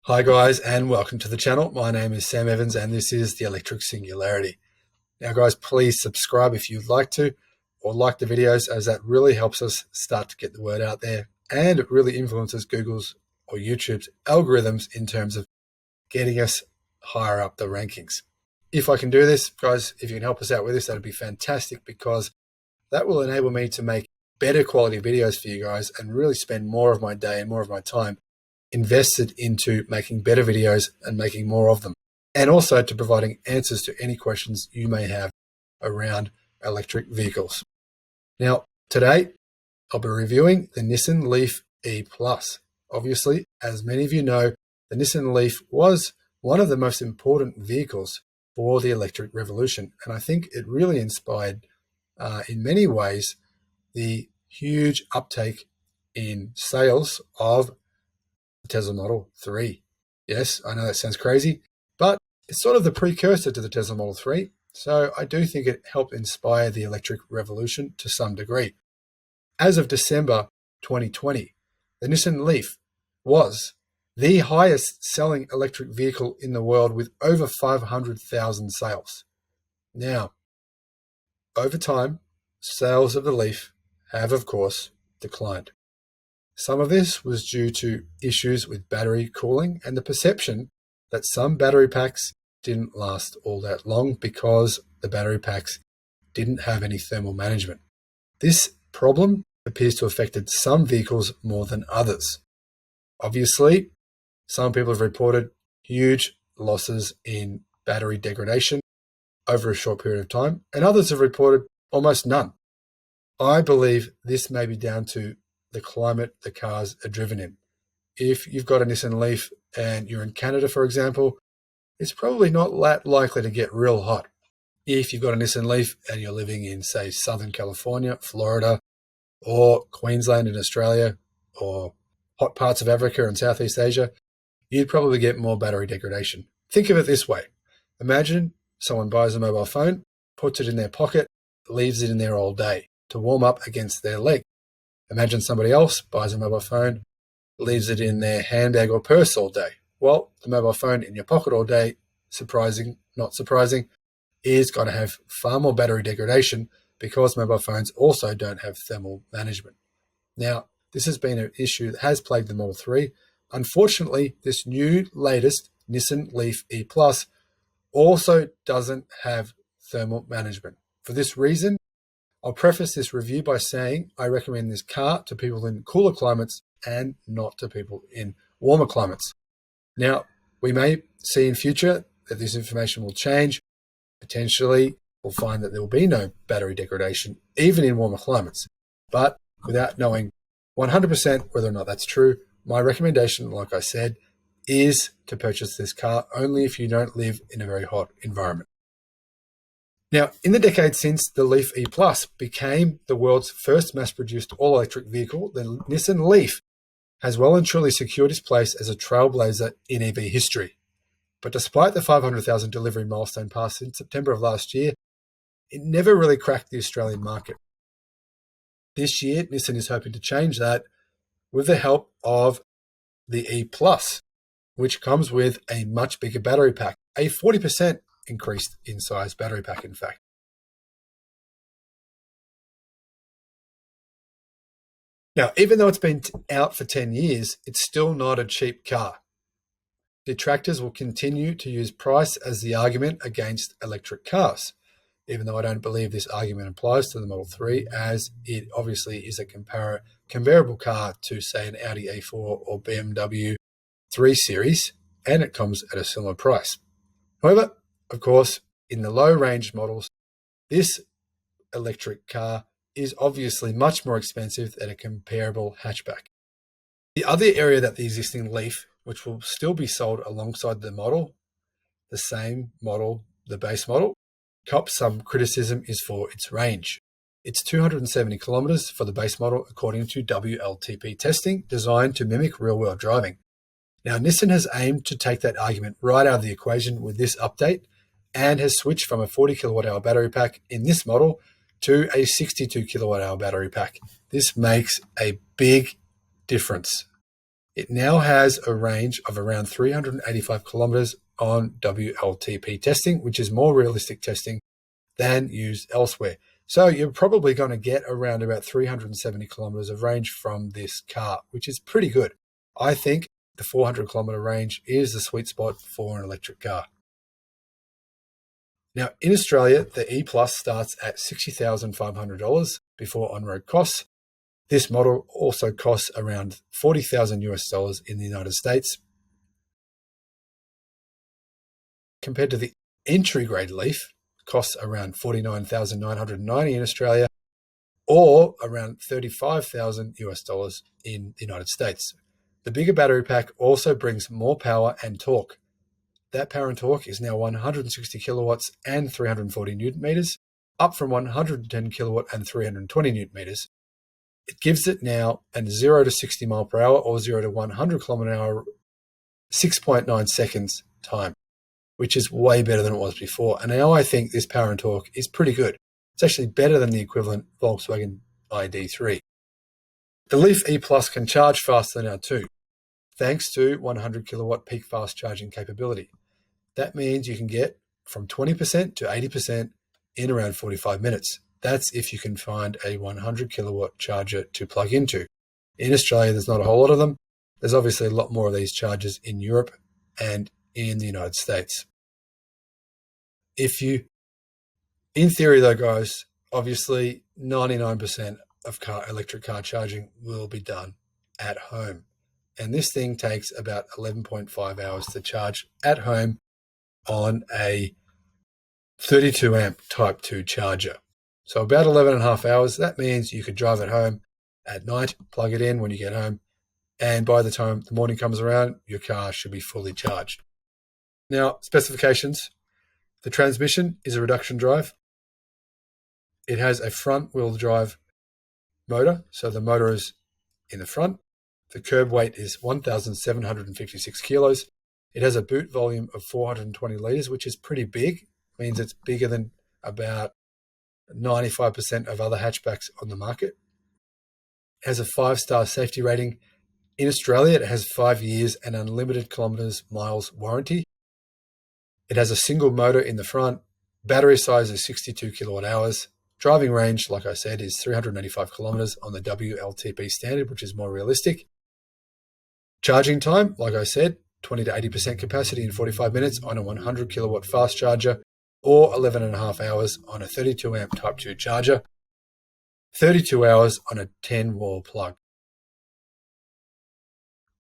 Hi guys, and welcome to the channel. My name is Sam Evans and this is the Electric Singularity. Now guys, please subscribe if you'd like to, or like the videos, as that really helps us start to get the word out there, and it really influences Google's or YouTube's algorithms in terms of getting us higher up the rankings. If I can do this, guys, if you can help us out with this, that'd be fantastic, because that will enable me to make better quality videos for you guys and really spend more of my day and more of my time invested into making better videos and making more of them, and also to providing answers to any questions you may have around electric vehicles. Now, today I'll be reviewing the Nissan Leaf E+. Obviously, as many of you know, the Nissan Leaf was one of the most important vehicles for the electric revolution, and I think it really inspired, in many ways, the huge uptake in sales of the Tesla Model 3. Yes, I know that sounds crazy, but it's sort of the precursor to the Tesla Model 3. So I do think it helped inspire the electric revolution to some degree. As of December 2020, the Nissan Leaf was the highest selling electric vehicle in the world with over 500,000 sales. Now, over time, sales of the Leaf have, of course, declined. Some of this was due to issues with battery cooling and the perception that some battery packs didn't last all that long because the battery packs didn't have any thermal management. This problem appears to have affected some vehicles more than others. Obviously, some people have reported huge losses in battery degradation over a short period of time, and others have reported almost none. I believe this may be down to the climate the cars are driven in. If you've got a Nissan Leaf and you're in Canada, for example, it's probably not that likely to get real hot. If you've got a Nissan Leaf and you're living in, say, Southern California, Florida, or Queensland in Australia, or hot parts of Africa and Southeast Asia, you'd probably get more battery degradation. Think of it this way. Imagine someone buys a mobile phone, puts it in their pocket, leaves it in there all day to warm up against their leg. Imagine somebody else buys a mobile phone, leaves it in their handbag or purse all day. Well, the mobile phone in your pocket all day, surprising, not surprising, is going to have far more battery degradation because mobile phones also don't have thermal management. Now, this has been an issue that has plagued the Model 3. Unfortunately, this new latest Nissan Leaf E+ also doesn't have thermal management. For this reason, I'll preface this review by saying I recommend this car to people in cooler climates and not to people in warmer climates. Now, we may see in future that this information will change. Potentially, we'll find that there will be no battery degradation, even in warmer climates. But without knowing 100% whether or not that's true, my recommendation, like I said, is to purchase this car only if you don't live in a very hot environment. Now, in the decade since the Leaf E+ became the world's first mass-produced all-electric vehicle, the Nissan Leaf has well and truly secured its place as a trailblazer in EV history. But despite the 500,000 delivery milestone passed in September of last year, it never really cracked the Australian market. This year, Nissan is hoping to change that with the help of the E+, which comes with a much bigger battery pack, a 40% increased in size battery pack, in fact. Now, even though it's been out for 10 years, it's still not a cheap car. Detractors will continue to use price as the argument against electric cars, even though I don't believe this argument applies to the Model 3, as it obviously is a comparable car to, say, an Audi A4 or BMW 3 Series, and it comes at a similar price. However, of course, in the low-range models, this electric car is obviously much more expensive than a comparable hatchback. The other area that the existing Leaf, which will still be sold alongside the model, the same model, the base model, cops some criticism, is for its range. It's 270 kilometers for the base model, according to WLTP testing designed to mimic real-world driving. Now, Nissan has aimed to take that argument right out of the equation with this update and has switched from a 40 kilowatt-hour battery pack in this model to a 62 kilowatt-hour battery pack. This makes a big difference. It now has a range of around 385 kilometers on WLTP testing, which is more realistic testing than used elsewhere. So you're probably going to get around about 370 kilometers of range from this car, which is pretty good. I think the 400 kilometer range is the sweet spot for an electric car. Now, in Australia, the E Plus starts at $60,500 before on-road costs. This model also costs around $40,000 in the United States. Compared to the entry-grade Leaf, costs around $49,990 in Australia, or around $35,000 in the United States. The bigger battery pack also brings more power and torque. That power and torque is now 160 kilowatts and 340 newton meters, up from 110 kilowatt and 320 newton meters. It gives it now a 0 to 60 mile per hour or 0 to 100 kilometer an hour, 6.9 seconds time, which is way better than it was before. And now I think this power and torque is pretty good. It's actually better than the equivalent Volkswagen ID3. The Leaf E Plus can charge faster now too, thanks to 100 kilowatt peak fast charging capability. That means you can get from 20% to 80% in around 45 minutes. That's if you can find a 100 kilowatt charger to plug into. In Australia, there's not a whole lot of them. There's obviously a lot more of these chargers in Europe and in the United States. In theory though, guys, obviously 99% of electric car charging will be done at home. And this thing takes about 11.5 hours to charge at home on a 32 amp type 2 charger. So about 11 and a half hours. That means you could drive it home at night, plug it in when you get home, and by the time the morning comes around, your car should be fully charged. Now, specifications. The transmission is a reduction drive. It has a front-wheel drive motor, so the motor is in the front. The curb weight is 1,756 kilos. It has a boot volume of 420 litres, which is pretty big. It means it's bigger than about 95% of other hatchbacks on the market. It has a 5-star safety rating. In Australia, it has 5 years and unlimited kilometres miles warranty. It has a single motor in the front. Battery size is 62 kilowatt hours. Driving range, like I said, is 385 kilometres on the WLTP standard, which is more realistic. Charging time, like I said, 20 to 80% capacity in 45 minutes on a 100 kilowatt fast charger, or 11 and a half hours on a 32 amp type 2 charger, 32 hours on a 10 wall plug.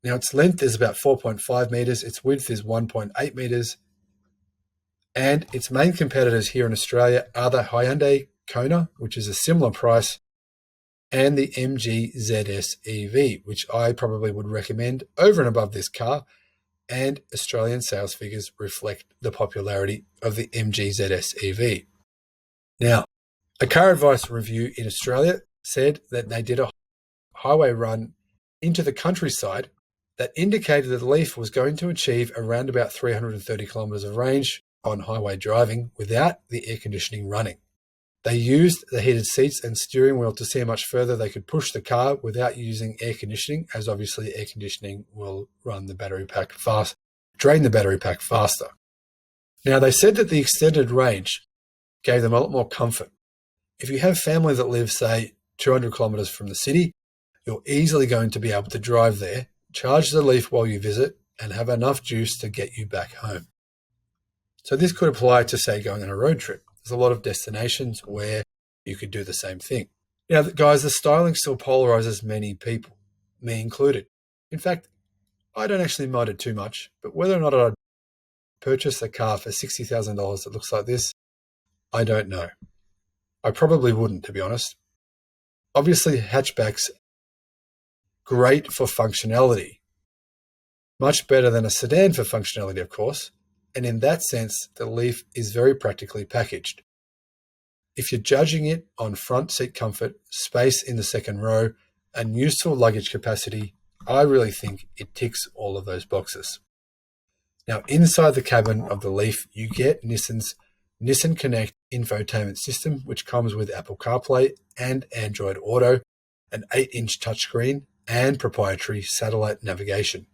Now its length is about 4.5 meters, its width is 1.8 meters, and its main competitors here in Australia are the Hyundai Kona, which is a similar price, and the MG ZS EV, which I probably would recommend over and above this car, and Australian sales figures reflect the popularity of the MG ZS EV. Now, a car advice review in Australia said that they did a highway run into the countryside that indicated that the Leaf was going to achieve around about 330 kilometres of range on highway driving without the air conditioning running. They used the heated seats and steering wheel to see how much further they could push the car without using air conditioning, as obviously air conditioning will run the battery pack fast, drain the battery pack faster. Now, they said that the extended range gave them a lot more comfort. If you have family that live, say, 200 kilometres from the city, you're easily going to be able to drive there, charge the Leaf while you visit, and have enough juice to get you back home. So this could apply to, say, going on a road trip. There's a lot of destinations where you could do the same thing. Now, guys, the styling still polarizes many people, me included. In fact, I don't actually mind it too much, but whether or not I'd purchase a car for $60,000 that looks like this, I don't know. I probably wouldn't, to be honest. Obviously, hatchbacks, great for functionality. Much better than a sedan for functionality, of course. And in that sense, the Leaf is very practically packaged. If you're judging it on front seat comfort, space in the second row, and useful luggage capacity, I really think it ticks all of those boxes. Now, inside the cabin of the Leaf, you get Nissan's Nissan Connect infotainment system, which comes with Apple CarPlay and Android Auto, an 8-inch touchscreen, and proprietary satellite navigation.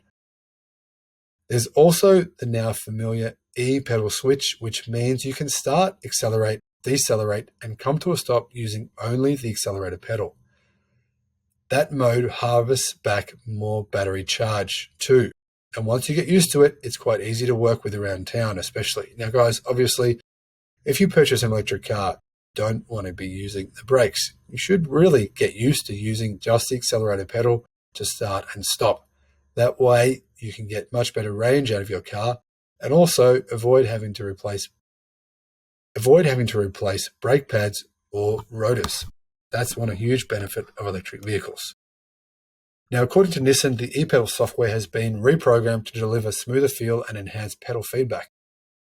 There's also the now familiar E-pedal switch, which means you can start, accelerate, decelerate, and come to a stop using only the accelerator pedal. That mode harvests back more battery charge too. And once you get used to it, it's quite easy to work with around town, especially. Now, guys, obviously, if you purchase an electric car, don't want to be using the brakes. You should really get used to using just the accelerator pedal to start and stop. That way, you can get much better range out of your car and also avoid having to replace brake pads or rotors. That's one huge benefit of electric vehicles. Now, according to Nissan, the e-pedal software has been reprogrammed to deliver smoother feel and enhanced pedal feedback,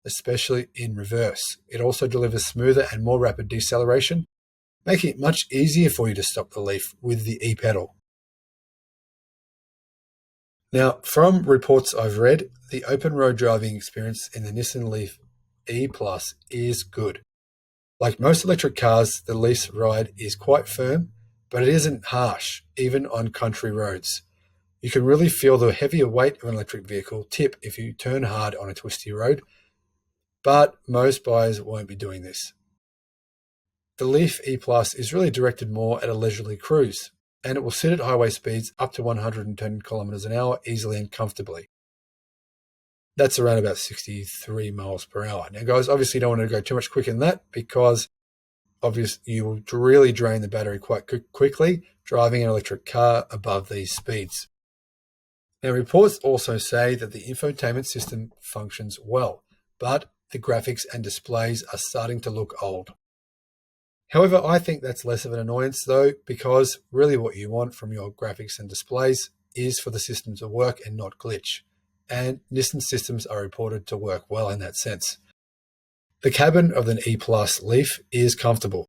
especially in reverse. It also delivers smoother and more rapid deceleration, making it much easier for you to stop the Leaf with the e-pedal. Now, from reports I've read, the open road driving experience in the Nissan Leaf E Plus is good. Like most electric cars, the Leaf's ride is quite firm, but it isn't harsh, even on country roads. You can really feel the heavier weight of an electric vehicle tip if you turn hard on a twisty road, but most buyers won't be doing this. The Leaf E Plus is really directed more at a leisurely cruise, and it will sit at highway speeds up to 110 kilometers an hour easily and comfortably. That's around about 63 miles per hour. Now, guys, obviously you don't want to go too much quicker than that because obviously you will really drain the battery quite quickly driving an electric car above these speeds. Now, reports also say that the infotainment system functions well, but the graphics and displays are starting to look old. However, I think that's less of an annoyance though, because really what you want from your graphics and displays is for the system to work and not glitch. And Nissan systems are reported to work well in that sense. The cabin of the E Plus Leaf is comfortable.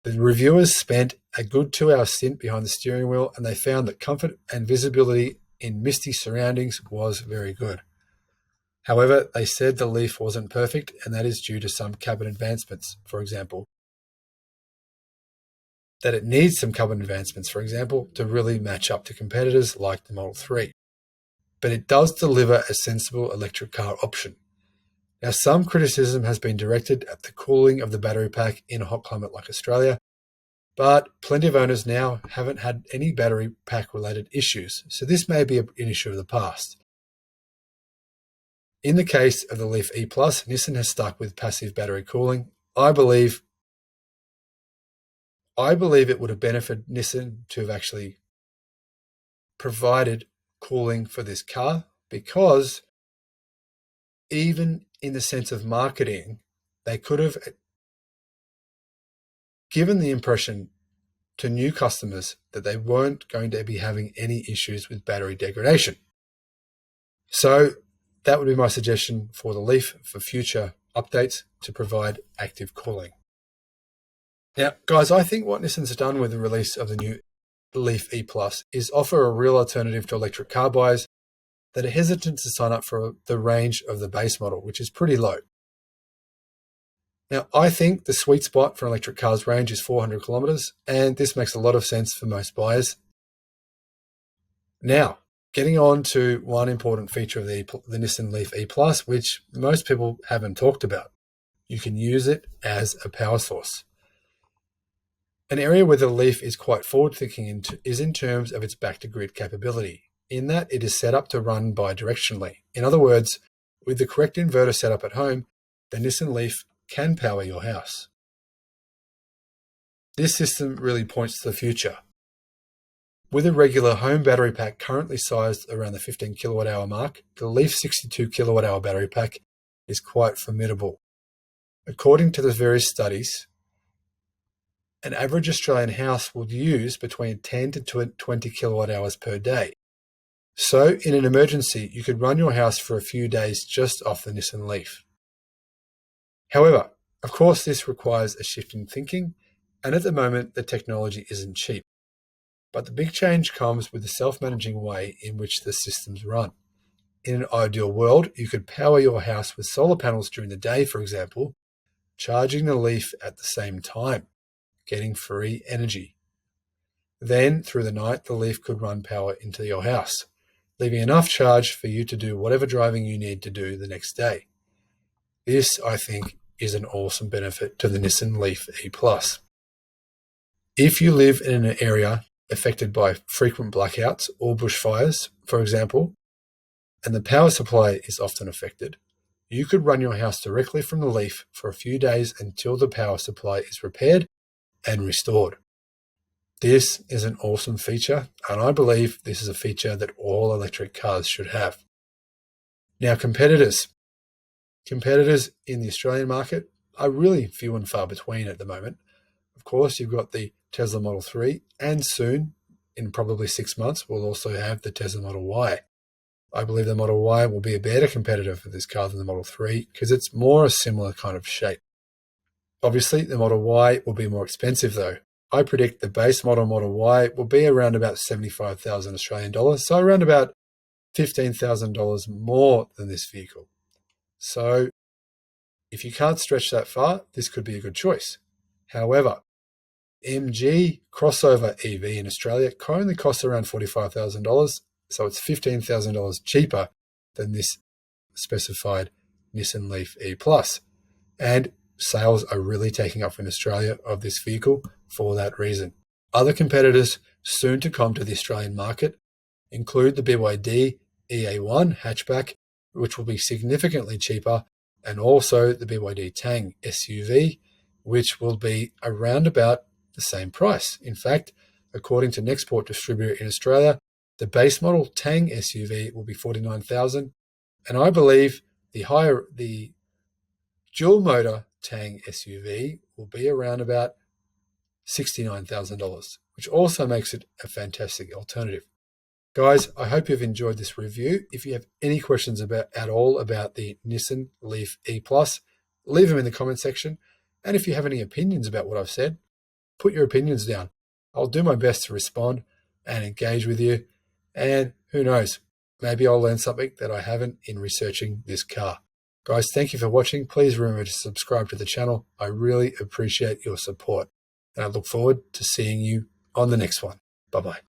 The reviewers spent a good 2-hour stint behind the steering wheel and they found that comfort and visibility in misty surroundings was very good. However, they said the Leaf wasn't perfect, and that is due to some cabin advancements, for example. That it needs some cabin advancements, for example, to really match up to competitors like the Model 3. But it does deliver a sensible electric car option. Now, some criticism has been directed at the cooling of the battery pack in a hot climate like Australia, but plenty of owners now haven't had any battery pack related issues, so this may be an issue of the past. In the case of the Leaf E Plus, Nissan has stuck with passive battery cooling. I believe it would have benefited Nissan to have actually provided cooling for this car, because even in the sense of marketing, they could have given the impression to new customers that they weren't going to be having any issues with battery degradation. So that would be my suggestion for the Leaf for future updates, to provide active cooling. Now, guys, I think what Nissan's done with the release of the new Leaf E Plus is offer a real alternative to electric car buyers that are hesitant to sign up for the range of the base model, which is pretty low. Now, I think the sweet spot for an electric car's range is 400 kilometers, and this makes a lot of sense for most buyers. Now, getting on to one important feature of the Nissan Leaf E Plus, which most people haven't talked about. You can use it as a power source. An area where the Leaf is quite forward-thinking is in terms of its back-to-grid capability, in that it is set up to run bi-directionally. In other words, with the correct inverter set up at home, the Nissan Leaf can power your house. This system really points to the future. With a regular home battery pack currently sized around the 15 kilowatt hour mark, the Leaf 62 kilowatt hour battery pack is quite formidable. According to the various studies, an average Australian house will use between 10 to 20 kilowatt hours per day. So in an emergency, you could run your house for a few days just off the Nissan Leaf. However, of course, this requires a shift in thinking, and at the moment, the technology isn't cheap. But the big change comes with the self-managing way in which the systems run. In an ideal world, you could power your house with solar panels during the day, for example, charging the Leaf at the same time, getting free energy. Then, through the night, the Leaf could run power into your house, leaving enough charge for you to do whatever driving you need to do the next day. This, I think, is an awesome benefit to the Nissan Leaf E+. If you live in an area affected by frequent blackouts or bushfires, for example, and the power supply is often affected, you could run your house directly from the Leaf for a few days until the power supply is repaired and restored. This is an awesome feature, and I believe this is a feature that all electric cars should have. Now, competitors. Competitors in the Australian market are really few and far between at the moment. Of course, you've got the Tesla Model 3, and soon, in probably 6 months, we'll also have the Tesla Model Y. I believe the Model Y will be a better competitor for this car than the Model 3 because it's more a similar kind of shape. Obviously, the Model Y will be more expensive though. I predict the base Model Y will be around about 75,000 Australian dollars, so around about $15,000 more than this vehicle. So if you can't stretch that far, this could be a good choice. However, MG crossover EV in Australia currently costs around $45,000, so it's $15,000 cheaper than this specified Nissan Leaf E+. And sales are really taking off in Australia of this vehicle for that reason. Other competitors soon to come to the Australian market include the BYD EA1 hatchback, which will be significantly cheaper, and also the BYD Tang SUV, which will be around about the same price. In fact, according to Nextport Distributor in Australia, the base model Tang SUV will be $49,000, and I believe the dual motor Tang SUV will be around about $69,000, which also makes it a fantastic alternative. Guys, I hope you've enjoyed this review. If you have any questions at all about the Nissan Leaf E+, leave them in the comment section. And if you have any opinions about what I've said, put your opinions down. I'll do my best to respond and engage with you. And who knows, maybe I'll learn something that I haven't in researching this car. Guys, thank you for watching. Please remember to subscribe to the channel. I really appreciate your support. And I look forward to seeing you on the next one. Bye-bye.